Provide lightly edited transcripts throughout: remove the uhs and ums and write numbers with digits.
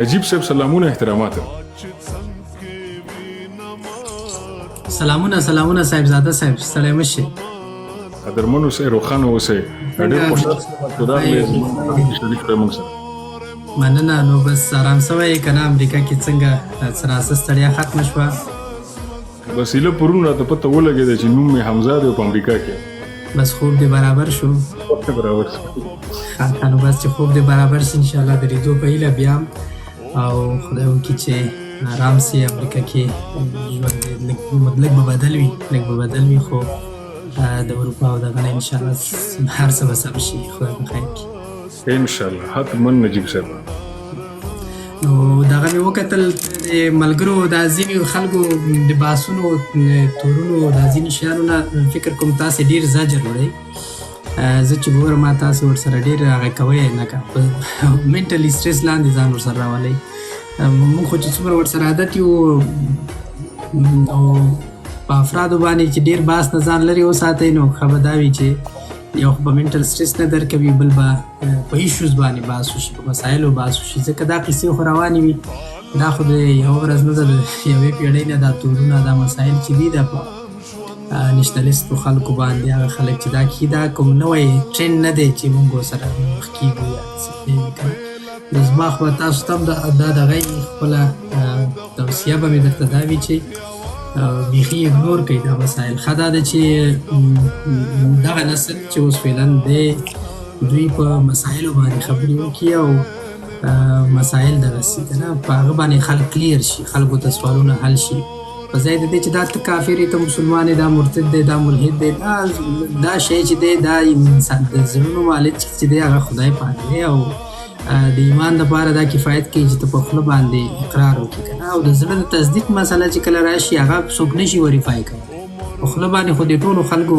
نجیب صاحب سلامونه احترامات. سلامونه صاحبزاده صاحب ستړی مشئ. قدرمن اوسئ، روښانه اوسئ. ډېر خوشحال چې راغلئ شریک کړئ موږ سره. مننه. نو بس آرام سوی که نه؟ امریکا کې څنګه څه ستړیا ختمه شوه؟ بس ایله پرون راته پته ولګېده چې نوم مې حمزه دی په امریکا کې. بس خوب دې برابر شو؟ برابر شو. ښه نو بس چې خوب دې برابر شي انشاءالله د لیدو په هیله بیا او خدای وکړي چې آرام سي. امریکا کې ژوند لږ به بدل وي خو د اروپا او دغه نه انشاءالله هر څه به سم شي. خدای به خیر کړي انشاءالله. حتما نجیب صاحب. نو دغه مې وکتل د ملګرو دا ځینې خلکو د بحثونو تورونو دا ځینې شیانو نه فکر کوم تاسې ډېر زجر وړئ. زه چې ګورم تاسې ورسره ډېر هغه کوئ لکه په منټلي سټرس لاندې ځان ورسره راولئ. موږ خو چې څومره ورسره عادت یو او په افرادو باندې چې ډېر بحث نه ځان لرې وساتئ نو ښه به دا وي چې یو خو به منټل سټرس نه درکوي، بل به په ایشوز باندې بحث وشي، په مسایلو بحث وشي. ځکه دا قصې خو روانې وي، دا خو د یوه ورځ نه ده، د یوې پیړۍ نه دا تورونه دا مسایل چې دي دا په نشنلیستو خلکو باندې هغه خلک چې دا کوي دا کوم نوی ټرینډ نه دی چې موږ ورسره مخ کېږو یا څه کوي که نه. نو زما خو تاسو ته هم دا دغه خپله توصیه به مې درته دا وي چې بیخي اګنور کوي دا مسایل. ښه دا ده چې دغه نسل چې اوس فعلا دی دوی په مسایلو باندې خبرې وکړي او مسایل دغسې که نه په هغه باندې خلک کلیر شي، خلکو ته سوالونه حل شي، په ځای د دې چې دا ته کافر یې، ته مسلمان یې، دا مرتد دی، دا ملحد دی. دا شی چې دی دا انسان د زړونو مالک چې دی هغه خدای پاک دی او د ایمان دپاره دا کفایت کوي چې ته په خوله باندې اقرار وکړي که نه. او د زړه د تصدیق مسله چې کله راشي هغه څوک نشي وریفای کولی. په خوله باندې خو د ټولو خلکو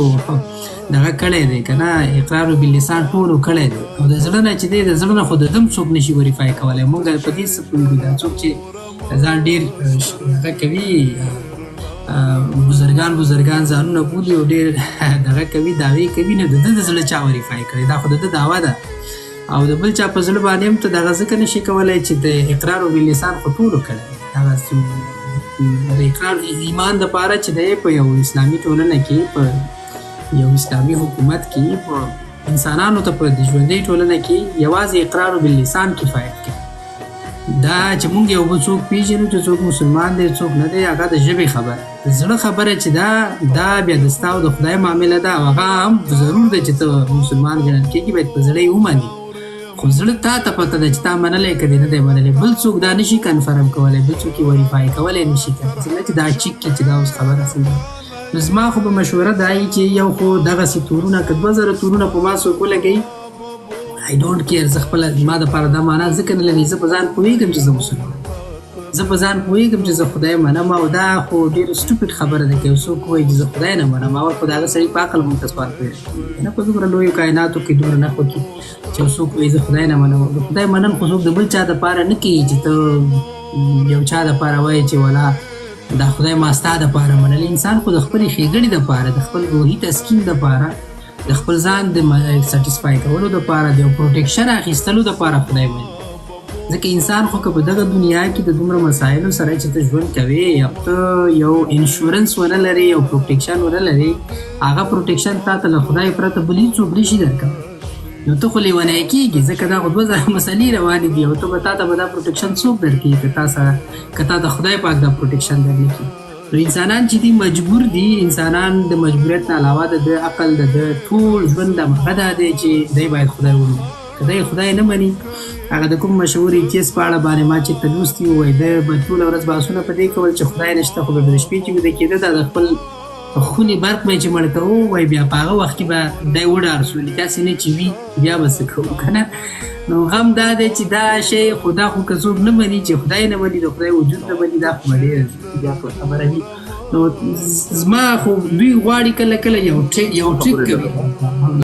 دغه کړی دی که نه، اقرار باللسان ټولو کړی دی، او د زړه نه چې دی د زړه نه خو د دم څوک نشي وریفای کولی. موږ په دې څه پوهېږو دا څوک چې ځان ډېر هغه کوي بزرګان ځانونه بولي او ډېر دغه کوي دعوې کوي، نه د ده د زړه چا وریفای کړی، دا خو د ده دعوه ده. او د بل چا په زړه باندې هم ته دغه ځکه نشي کولی چې د اقرار باللسان خو ټولو کړی دی. هغه د اقرار ایمان دپاره چې دی په یو اسلامي ټولنه کې، په یو اسلامي حکومت کې، په انسانانو ته په ژوندۍ ټولنه کې یوازې اقرار باللسان کفایت کوي. دا چې مونږ یو بل څوک پېژنو چې څوک مسلمان دی څوک نه دی، هغه د ژبې خبره، د زړه خبره چې دا بیا د ستا او د خدای معامله ده. او هغه هم ضرور دی چې ته مسلمان ګڼل کېږي، باید په زړه یې ومنې، خو زړه تا ته پته ده چې تا منلی که دې نه دی منلی. بل څوک دا نشي کنفرم کولی، بل څوک یې وریفای کولی نشي کولی، څنګه چې دا چیک کړي چې دا اوس خبره څنګه. نو زما خو به مشوره دا وي چې یو خو دغسې تورونه که 2000 تورونه په ما څوک ولګوي I don't care. زه خپله ما دپاره دا معنا ځکه نه لري، زه په ځان پوهېږم چې زه مسلمان، زه په ځان پوهېږم چې زه خدای منم. او دا خو ډېره سټوپډ خبره ده که یو څوک ووایي چې زه خدای نه منم، اول خو د هغه سړي په عقل مونږ ته سوال پیدا کېږي نه، په دومره لویو کایناتو کې دومره نه خوکي چې یو څوک وایي زه خدای نه منم. د خدای منل خو څوک د بل چا دپاره نه کوي چې ته یو چا دپاره وایي چې ولا دا خدای ما ستا دپاره منل. انسان خو د خپلې ښېګڼې دپاره، د خپل روحي تسکین دپاره، د خپل ځان د سټیسفای کولو دپاره، د یو پروټیکشن اخیستلو دپاره خدای مني. ځکه انسان خو که په دغه دنیا کې د دومره مسایلو سره چې ته ژوند کوې، یا ته یو انشورنس ونه لرې، یو پروټیکشن ونه لرې، هغه پروټیکشن تا ته له خدای پرته بل هېڅوک نشي درکولی. نو ته خو لیونی کېږي، ځکه دا خو 2000 مسلې روانې دي او ته به تا ته به دا پروټیکشن څوک درکوي که تا ته خدای پاک دا پروټیکشن درنه کړي. نو انسانان چې دي مجبور دي، انسانان د مجبوریت نه علاوه د عقل د ټول ژوند هغه دا دی چې دی باید خدای ومني. که دی خدای نه مني، هغه د کوم مشهور کیس په اړه باندې ما چې ته لوستي ووایي، دی به ټوله ورځ بحثونه په دې کول چې خدای نشته، خو به د شپې چې ویده کېده دا د خپل خونې برق به یې چې مړه ته ووایي، بیا په هغه وخت کې به دی وډارسولي، داسې نه چې وي بیا به څه کوو که نه. نو غم دا دی چې دا شی خو دا خو که څوک نه مني، چې خدای نه مني، د خدای وجود نه مني، دا خو به ډېره بیا خبره وي. نو زما خو دوی غواړي کله کله یو ټریک کوي.